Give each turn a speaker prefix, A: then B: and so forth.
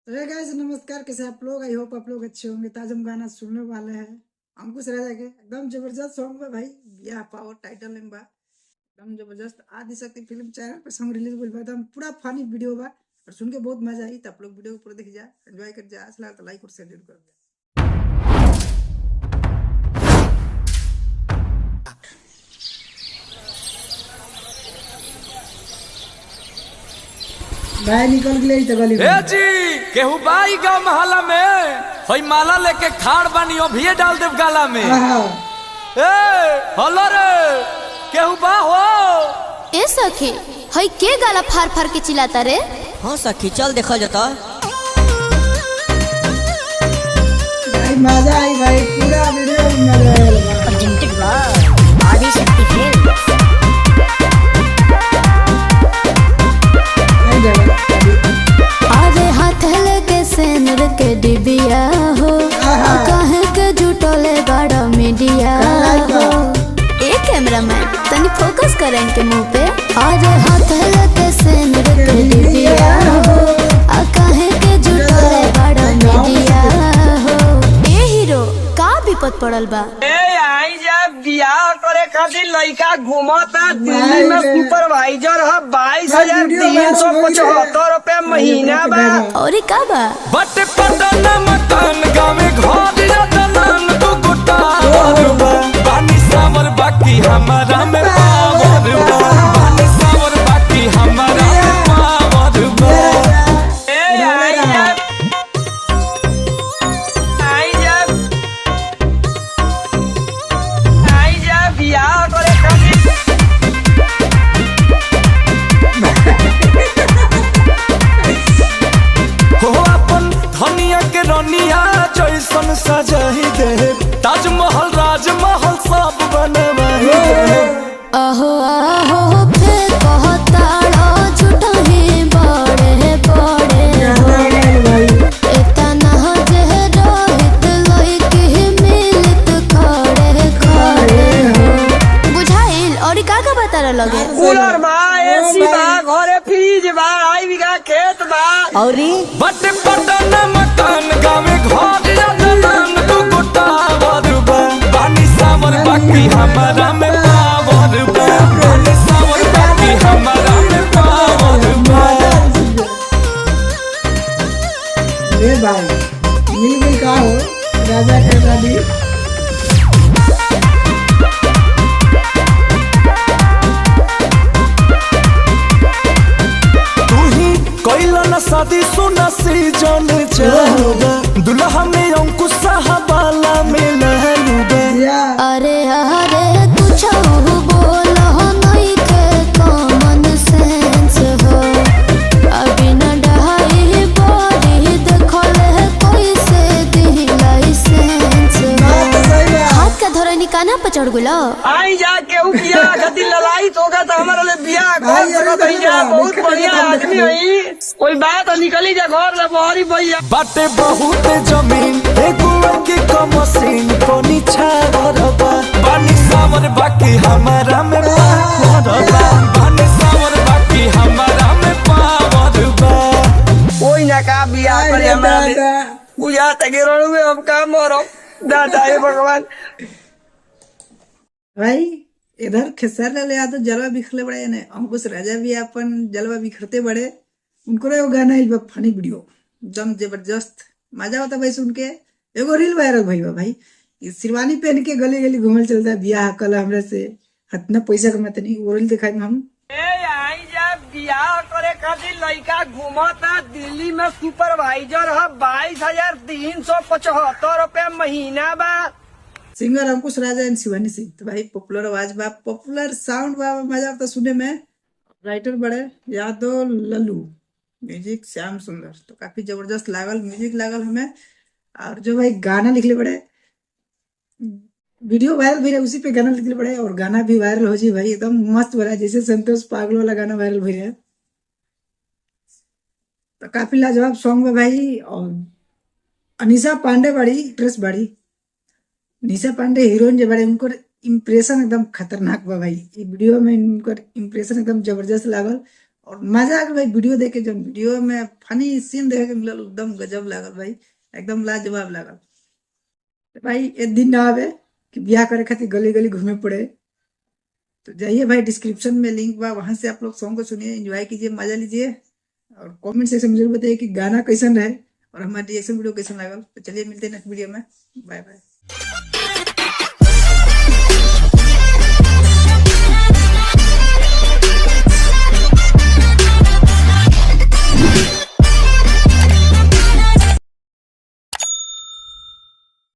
A: तो hey guys नमस्कार, कैसे आप लोग? आई होप आप लोग अच्छे होंगे। तो आज हम गाना सुनने वाले हैं अंकुश राजा के, एकदम जबरदस्त सॉन्ग बा भाई। या पावर टाइटल में बा, एकदम जबरदस्त। आदि शक्ति फिल्म चैनल पे सॉन्ग रिलीज हुई बा, एकदम पूरा फनी वीडियो बा और सुन के बहुत मजा आई। तो आप लोग वीडियो को पूरा देख जा, एंजॉय कर जा। अच्छा लगा तो लाइक और शेयर जरूर कर दे भाई। निकल गए तो गली
B: ए जी केहू बाई गाँव महला में हई माला लेके खाड़ बानी अभिये डाल देव गाला में। ए हलो रे केहू बा हो।
C: ए सखी हई के गाला फार फार के चिल्लाता रे?
D: हाँ सखी चल देखा जाता।
A: भाई मजा आई भाई, पूरा वीडियो में मजा आया।
D: प्रेजेंटेड बाय आदि शक्ति फिल्म।
C: अरे हाथ लेके सेनर के डिबिया हो, काहे के जुटले बड़ा मीडिया हो। ए कैमरामैन तनी फोकस करें इनके मुंह पे। अरे हाथ लेके सेनर के डिबिया हो, काहे के जुटले बड़ा मीडिया हो। ए हीरो का विपद पड़ल बा?
E: आई जब बियाह करे खातिर लड़का घूमता दिल्ली में सुपरवाइजर है 22,375 रुपए महीना बा।
C: और का बा?
B: बट पटन मकान गावे घर या दलान तू गोटा बानी सावर बाकी हमारा में पावर बा। बानी सावर बाकी हमारा में पावर बा।
E: आई जब बियाह करे खातिर
B: हो अपन धनिया के रनिया जैसन सजाही दे, ताजमहल राजमहल सब बनवाही दे।
C: आहो आहो फिर कहताड़ा झूठा ही बड़े बड़े इतना जे रोहित लइके मिलत खड़े खड़े बुझाइल। और का बता लगे?
E: कूलर बा, एसी बा, घरे फ्रिज बा, आई बीघा खेत बा।
D: औरी
B: बट पटन मकान गावे घर या दलान तू गोटा बा। बानी सावर बाकी हमारा में पावर बा। बानी सावर बाकी हमारा में पावर बा।
A: ए भाई मिल गई का हो राजा के शादी।
B: कैला न शादी सुना सीजन चालूबा, दुल्हा में अंकुश साहबाला में लहलूबा।
A: या
C: अरे अरे कुछ बोलो नहीं के कॉमन सेंस हो। अभी न डहाई बॉडी देखले कोई से दी लाइसेंस हो। हाथ का धरनी कान्हा पे चढ़ गुलो।
E: आई जा केहू बियाह खातिर लड़ाई होगा तो हमारा ले बियाह कर सकत हई जा। बहुत बढ़िया आदमी हई, कोई बात निकली जा घर से बहरी भैया।
B: बाटे बहुत जमीन एगो के कमसीन कोनी छावर बा। बानी सावर बाकी हमारा में पावर बा। बानी सावर बाकी हमारा में पावर बा।
E: कोई ना का बियाह करे हमारा ले बुझा तक रोड में हम का मरो। दादा हे भगवान।
A: भाई इधर खेसर ले आ तो जलवा बिखरले बड़े ने, अंकुश राजा भी अपन जलवा बिखरते बड़े। उनको ना वो गाना है फनी वीडियो, एकदम जबरदस्त मजा होता भाई सुन के। एगो रील वायरल भई बा भाई, शेरवानी पहन के गली गली घूमल चलता है, बियाह कल हमरे से इतना पैसा कमाते नहीं। वो रील दिखाई हम।
E: आई जब बियाह करे खातिर लड़का घूमता दिल्ली में सुपरवाइजर है 22,375 रुपए महीना बा।
A: Singer Ankush Raja and Shivani Singh. तो भाई पॉपुलर आवाज बा, पॉपुलर साउंड बा, मजा आता सुनने में। राइटर बड़े यादव लल्लू, म्यूजिक श्याम सुंदर। तो काफी जबरदस्त लागल म्यूजिक लागल हमें। और जो भाई गाना लिखले बड़े, वीडियो वायरल भी रहे उसी पे गाना लिखले बड़े, और गाना भी वायरल हो जी भाई, एकदम मस्त बना जैसे संतोष पागल वाला गाना वायरल हो रहा है। तो काफी लाजवाब सॉन्ग है भाई। और अनीसा पांडे बड़ी एक्ट्रेस बड़ी, निशा पांडे हीरोइन जो बड़े, उनको इम्प्रेशन एकदम खतरनाक बा भाई। ये वीडियो में इनका इम्प्रेशन एकदम जबरदस्त लागल। और मजा आ गया भाई वीडियो देखे, जो वीडियो में फनी सीन देखे के मिलल एकदम गजब लागल भाई, एकदम लाजवाब लागल। तो भाई एक दिन ना आवे कि ब्याह करे खातिर गली गली घूमे पड़े, तो जाइए भाई डिस्क्रिप्शन में लिंक बा, वहां से आप लोग सॉन्ग को सुनिए, एंजॉय कीजिए, मजा लीजिए और कमेंट सेक्शन में जरूर बताइए कि गाना कैसन रहे और हमारा रिएक्शन वीडियो कैसन लागल। तो चलिए मिलते हैं नेक्स्ट वीडियो में, बाय बाय।